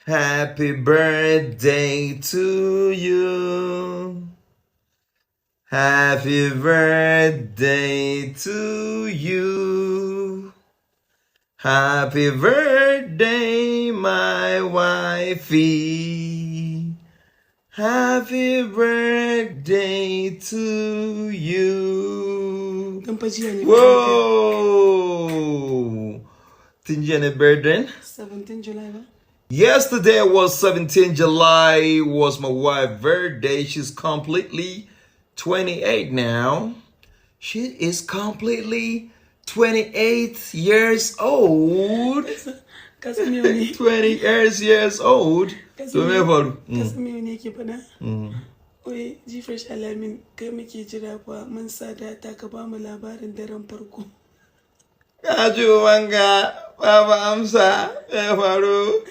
Happy birthday to you. Happy birthday to you. Happy birthday, my wifey. Happy birthday to you. Whoa! Tinjani birthday? 17 July. Yesterday was 17 July, was my wife's birthday. She's completely 28 now. She is completely 28 years old. 20 years old. Oi, ji fresh alamin kai muke jira fa mun sada ta ka ba mu labarin daren farko. Kaju wanga, Baba Amsa, ya faru.